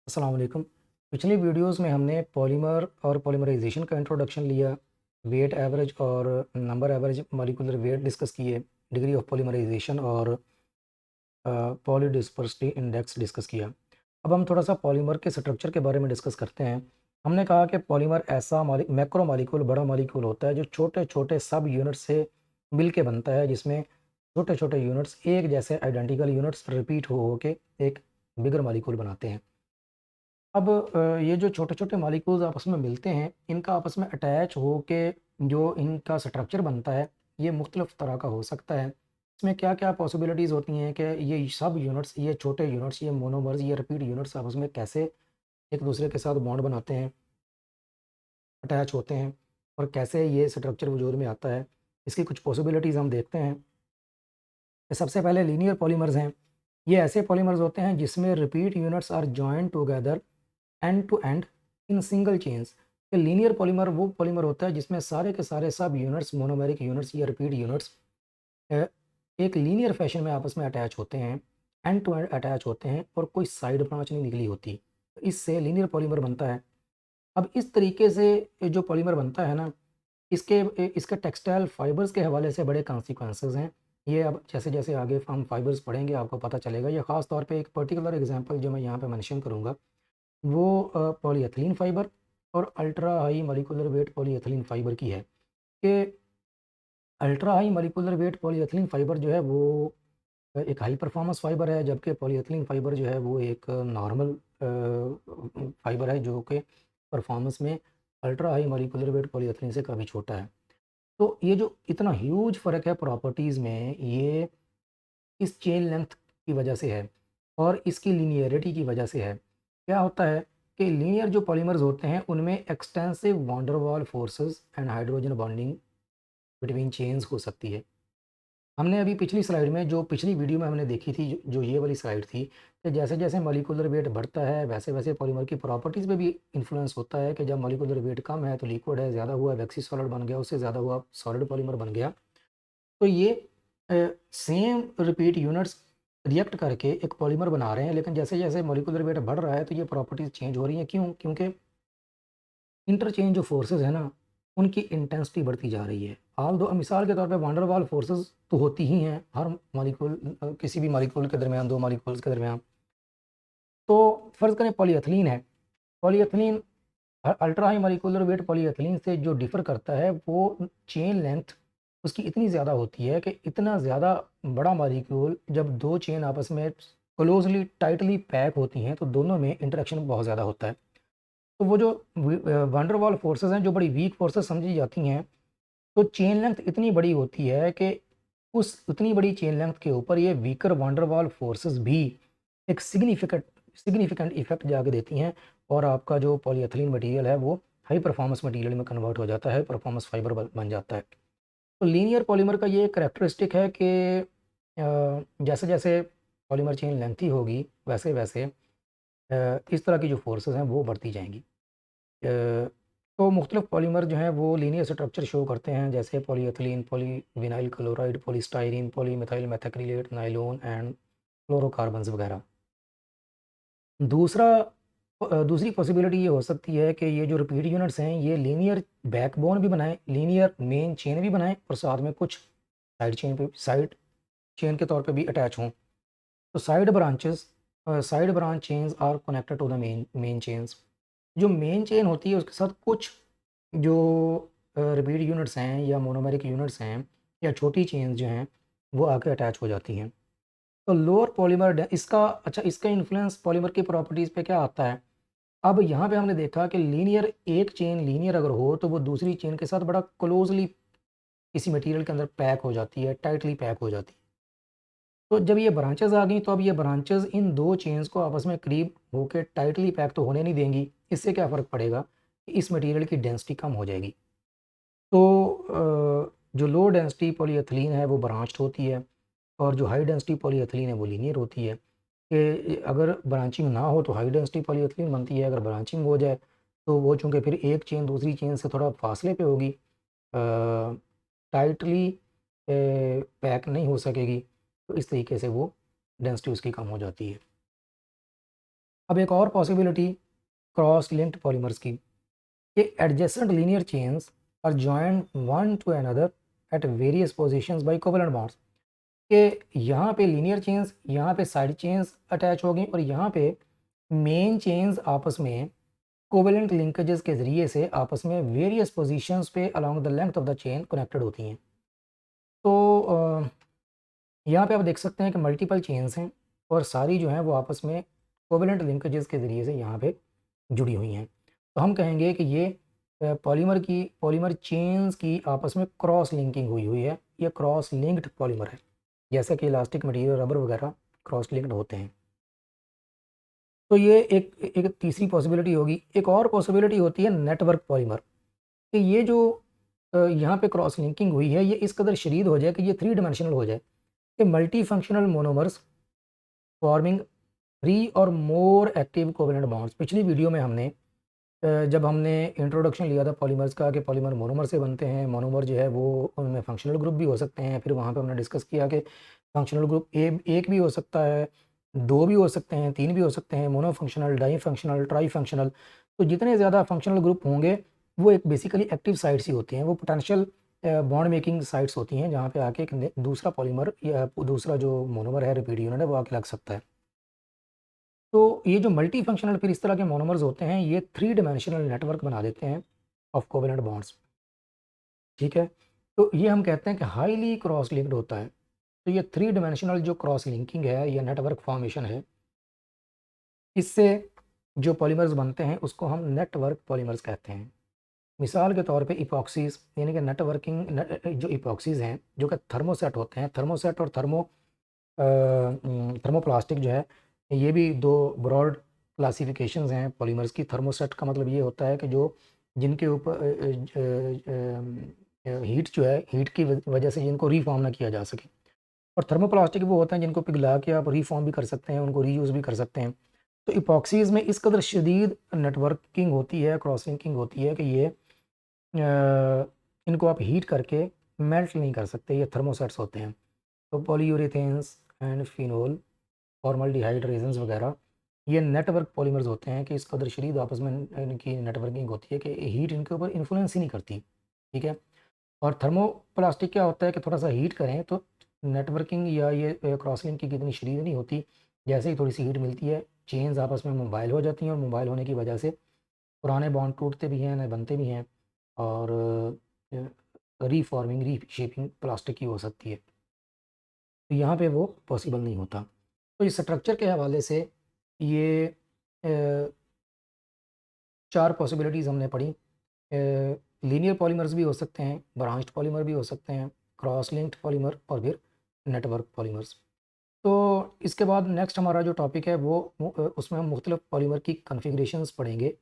अस्सलाम वालेकुम। पिछली वीडियोस में हमने पॉलीमर और पॉलीमराइज़ेशन का इंट्रोडक्शन लिया, वेट एवरेज और number average molecular weight discuss किए, डिग्री ऑफ पॉलीमराइज़ेशन और पॉलीडिस्पर्सिटी इंडेक्स डिस्कस किया। अब हम थोड़ा-सा पॉलीमर के स्ट्रक्चर के बारे में डिस्कस करते हैं। हमने कहा कि पॉलीमर ऐसा मैक्रो मॉलिक्यूल बड़ा मॉलिक्यूल होता है जो छोटे-छोटे सब यूनिट से मिल के बनता है, जिसमें छोटे-छोटे यूनिट्स एक जैसे आइडेंटिकल यूनिट्स रिपीट हो के एक बिगर मॉलिक्यूल बनाते हैं। अब ये जो छोटे-छोटे मॉलिक्यूल्स आपस में मिलते हैं, इनका आपस में अटैच होके जो इनका स्ट्रक्चर बनता है, ये मुख्तलिफ़ तरह का हो सकता है। इसमें क्या-क्या पॉसिबिलिटीज़ होती हैं कि ये सब यूनिट्स, ये छोटे यूनिट्स, ये मोनोमर्स, ये रिपीट यूनिट्स आपस में कैसे एक-दूसरे के साथ बॉन्ड बनाते हैं, अटैच होते हैं और कैसे ये स्ट्रक्चर वजूद में आता है। इसकी कुछ पॉसिबिलिटीज़ हम देखते हैं। सबसे पहले लीनियर पॉलीमर्स हैं। ये ऐसे पॉलीमर्स होते हैं जिसमें repeat units are joined together end to end in single chains. ये लीनियर पॉलीमर वो पॉलीमर होता है जिसमें सारे के सारे सब यूनिट्स, मोनोमेरिक यूनिट्स या रिपीट यूनिट्स एक लीनियर फैशन में आपस में अटैच होते हैं, एंड टू एंड अटैच होते हैं और कोई साइड ब्रांच नहीं निकली होती। तो इससे लीनियर पॉलीमर बनता है। अब इस तरीके से जो पॉलीमर बनता है ना, इसके टेक्सटाइल फाइबर्स के हवाले से बड़े कॉन्सिक्वेंसेस हैं। ये अब जैसे-जैसे आगे हम फाइबर्स पढ़ेंगे आपको पता चलेगा। ये ख़ास तौर पे एक पर्टिकुलर एग्ज़ाम्पल जो मैं यहाँ पे मेंशन करूँगा, वो पॉलीएथिलीन फाइबर और ultra high molecular weight polyethylene fibre की है कि ultra high molecular weight polyethylene fibre जो है वो एक हाई परफॉर्मेंस फाइबर है, जबकि पॉलीएथिलीन फाइबर जो है वो एक नॉर्मल फाइबर है जो कि परफॉर्मेंस में ultra high molecular weight polyethylene से काफ़ी छोटा है। तो ये जो इतना ह्यूज फ़र्क है प्रॉपर्टीज़ में, ये इस चेन लेंथ की वजह से है और इसकी लीनियरिटी की वजह से है। क्या होता है कि लीनियर जो पॉलीमर्स होते हैं उनमें एक्सटेंसिव वैन डर वाल forces and hydrogen bonding between chains हो सकती है। हमने अभी पिछली स्लाइड में, जो पिछली वीडियो में हमने देखी थी, जो ये वाली स्लाइड थी, कि जैसे-जैसे मॉलिक्यूलर वेट बढ़ता है वैसे-वैसे पॉलीमर की प्रॉपर्टीज़ पे भी इन्फ्लुएंस होता है कि जब मॉलिक्यूलर वेट कम है तो लिक्विड है, ज़्यादा हुआ वैक्सी सॉलिड बन गया, उससे ज़्यादा हुआ सॉलिड पॉलीमर बन गया। तो ये सेम रिपीट यूनिट्स रिएक्ट करके एक पॉलीमर बना रहे हैं, लेकिन जैसे-जैसे मॉलिक्यूलर वेट बढ़ रहा है तो ये प्रॉपर्टीज़ चेंज हो रही हैं। क्यों? क्योंकि इंटरचेंज जो फोर्सेज़ है ना, उनकी इंटेंसिटी बढ़ती जा रही है। ऑल्दो मिसाल के तौर पे वैन डर वाल फोर्सेज़ तो होती ही हैं हर मॉलिक्यूल, किसी भी मॉलिक्यूल के दरमियान, 2 मॉलिक्यूल्स के दरमियान। तो फ़र्ज़ करें पॉलीएथिलीन है। Polyethylene ultra high molecular weight polyethylene से जो डिफ़र करता है, वो चेन लेंथ उसकी इतनी ज़्यादा होती है कि इतना ज़्यादा बड़ा मॉलिक्यूल जब 2 चेन आपस में क्लोज़ली टाइटली पैक होती हैं, तो दोनों में इंटरेक्शन बहुत ज़्यादा होता है। तो वो जो वैन डर वाल फोर्सेज़ हैं, जो बड़ी वीक फोर्सेज़ समझी जाती हैं, तो चेन लेंथ इतनी बड़ी होती है कि उस उतनी बड़ी चेन लेंथ के ऊपर ये वीकर वैन डर वाल फोर्सेज़ भी एक सिग्निफिकेंट सिग्निफिकेंट इफ़ेक्ट जाके देती हैं और आपका जो पॉलीएथिलीन मटीरियल है वो हाई परफॉर्मेंस मटीरियल में कन्वर्ट हो जाता है, परफॉर्मेंस फाइबर बन जाता है। तो लीनियर पॉलीमर का ये कैरेक्टरिस्टिक है कि जैसे-जैसे पॉलीमर चेन लेंथी होगी, वैसे-वैसे इस तरह की जो फोर्सेज़ हैं वो बढ़ती जाएँगी। तो मुख्तलिफ पॉलीमर जो हैं वो लीनियर स्ट्रक्चर शो करते हैं, जैसे polyethylene, polyvinyl chloride, polystyrene, polymethyl methacrylate, nylon and fluorocarbons वगैरह। दूसरा दूसरी पॉसिबिलिटी ये हो सकती है कि ये जो रिपीट यूनिट्स हैं ये लीनियर बैकबोन भी बनाएँ, लीनियर मेन चेन भी बनाएँ और साथ में कुछ साइड चेन के तौर पे भी अटैच हों। तो side branch chains are connected to the main chains. जो मेन चेन होती है उसके साथ कुछ जो रिपीट यूनिट्स हैं या मोनोमेरिक यूनिट्स हैं या छोटी चेन्स जो हैं वो आके अटैच हो जाती हैं। तो लोअर पॉलीमर इसका इन्फ्लुएंस पॉलीमर की प्रॉपर्टीज़ पे क्या आता है? अब यहाँ पे हमने देखा कि एक चेन लीनियर अगर हो तो वो दूसरी चेन के साथ बड़ा क्लोज़ली किसी मटेरियल के अंदर पैक हो जाती है, टाइटली पैक हो जाती है। तो जब ये ब्रांचेज़ आ गई तो अब ये ब्रांचेज़ इन 2 चेन्स को आपस में करीब होके टाइटली पैक तो होने नहीं देंगी। इससे क्या फ़र्क पड़ेगा कि इस मटेरियल की डेंसिटी कम हो जाएगी। तो जो लो डेंसिटी पॉलीएथिलीन है वो ब्रांच्ड होती है और जो हाई डेंसिटी पॉलीएथिलीन है वो लीनियर होती है। कि अगर ब्रांचिंग ना हो तो हाई डेंसिटी पॉलीएथिलीन बनती है, अगर ब्रांचिंग हो जाए तो वो चूँकि फिर एक चेन दूसरी चेन से थोड़ा फासले पे होगी, टाइटली पैक नहीं हो सकेगी, तो इस तरीके से वो डेंसिटी उसकी कम हो जाती है। अब एक और पॉसिबिलिटी क्रॉस लिंक्ड पॉलीमर्स की, कि adjacent linear chains are joined one to another at various positions by covalent bonds, कि यहाँ पे लीनियर चेन्स, यहाँ पे साइड चेन्स अटैच हो गई और यहाँ पे मेन चेन्स आपस में कोवेलेंट लिंकेजेस के ज़रिए से आपस में वेरियस पोजीशंस पे along the length of the chain connected होती हैं। तो यहाँ पे आप देख सकते हैं कि मल्टीपल चेन्स हैं और सारी जो हैं वो आपस में कोवेलेंट लिंकेजेस के ज़रिए से यहाँ पे जुड़ी हुई हैं। तो हम कहेंगे कि ये पॉलीमर चेन्स की आपस में क्रॉस लिंकिंग हुई हुई है, ये क्रॉस लिंक्ड पॉलीमर है, जैसा कि इलास्टिक मटेरियल, रबर वगैरह क्रॉस लिंक्ड होते हैं। तो ये एक एक तीसरी पॉसिबिलिटी होगी। एक और पॉसिबिलिटी होती है नेटवर्क पॉलीमर, कि ये जो यहाँ पे क्रॉस लिंकिंग हुई है, ये इस कदर शदीद हो जाए कि ये 3 डायमेंशनल हो जाए, कि मल्टी फंक्शनल मोनोमर्स फॉर्मिंग 3 और मोर एक्टिव कोवेलेंट बॉन्ड्स। पिछली वीडियो में हमने जब हमने इंट्रोडक्शन लिया था पॉलीमर्स का, कि पॉलीमर मोनोमर से बनते हैं, मोनोमर जो है वो उनमें फंक्शनल ग्रुप भी हो सकते हैं। फिर वहाँ पे हमने डिस्कस किया कि फंक्शनल ग्रुप एक भी हो सकता है, 2 भी हो सकते हैं, 3 भी हो सकते हैं, monofunctional, difunctional, trifunctional. तो जितने ज़्यादा फंक्शनल ग्रुप होंगे वो एक बेसिकली एक्टिव साइट्स ही होती हैं, वो पोटेंशियल बॉन्ड मेकिंग साइट्स होती हैं, जहाँ पे आके एक दूसरा पॉलीमर या दूसरा जो मोनोमर है, रिपीट यूनिट है, वो आके लग सकता है। तो ये जो मल्टी फंक्शनल फिर इस तरह के मोनोमर्स होते हैं, ये 3 डायमेंशनल नेटवर्क बना देते हैं ऑफ कोवेलेंट बॉन्ड्स, ठीक है? तो ये हम कहते हैं कि हाईली क्रॉस लिंक्ड होता है। तो ये 3 डायमेंशनल जो क्रॉस लिंकिंग है, ये नेटवर्क फॉर्मेशन है, इससे जो पॉलीमर्स बनते हैं उसको हम नेटवर्क पॉलीमर्स कहते हैं। मिसाल के तौर पे इपॉक्सीज़, यानी कि जो इपॉक्सीज़ हैं, जो कि थर्मोसेट होते हैं, थर्मोसेट और थर्मोप्लास्टिक जो है, ये भी 2 ब्रॉड क्लासिफिकेशंस हैं पॉलीमर्स की। थर्मोसेट का मतलब ये होता है कि जो जिनके ऊपर हीट जो है, हीट की वजह से जिनको रीफॉर्म ना किया जा सके। और थर्मोप्लास्टिक वो होते हैं जिनको पिघला के आप रीफॉर्म भी कर सकते हैं, उनको रीयूज़ भी कर सकते हैं। तो इपॉक्सीज़ में इस कदर शदीद नेटवर्किंग होती है, क्रॉस लिंकिंग होती है, कि ये इनको आप हीट करके मेल्ट नहीं कर सकते, ये थर्मोसेट्स होते हैं। तो पॉलीयूरेथेन्स एंड फिनोल, फॉर्मल्डिहाइड रेज़न्स वगैरह, ये नेटवर्क पॉलीमर्स होते हैं कि इस कदर शदीद आपस में इनकी नेटवर्किंग होती है कि हीट इनके ऊपर इन्फ्लुएंस ही नहीं करती, ठीक है? और थर्मोप्लास्टिक क्या होता है कि थोड़ा सा हीट करें तो नेटवर्किंग या ये क्रॉस लिंकिंग की इतनी शदीद नहीं होती। जैसे ही थोड़ी सी हीट मिलती है, चेन्स आपस में मोबाइल हो जाती हैं और मोबाइल होने की वजह से पुराने बॉन्ड टूटते भी हैं, नए बनते भी हैं, और रीफॉर्मिंग, रीशेपिंग प्लास्टिक की हो सकती है। तो यहाँ पे वो पॉसिबल नहीं होता। तो इस स्ट्रक्चर के हवाले से ये 4 पॉसिबिलिटीज़ हमने पढ़ी। लीनियर पॉलीमर्स भी हो सकते हैं, ब्रांच्ड पॉलीमर भी हो सकते हैं, क्रॉस लिंक्ड पॉलीमर और फिर नेटवर्क पॉलीमर्स। तो इसके बाद नेक्स्ट हमारा जो टॉपिक है वो उसमें हम मुख्तलिफ पॉलीमर की कॉन्फ़िगरेशंस पढ़ेंगे।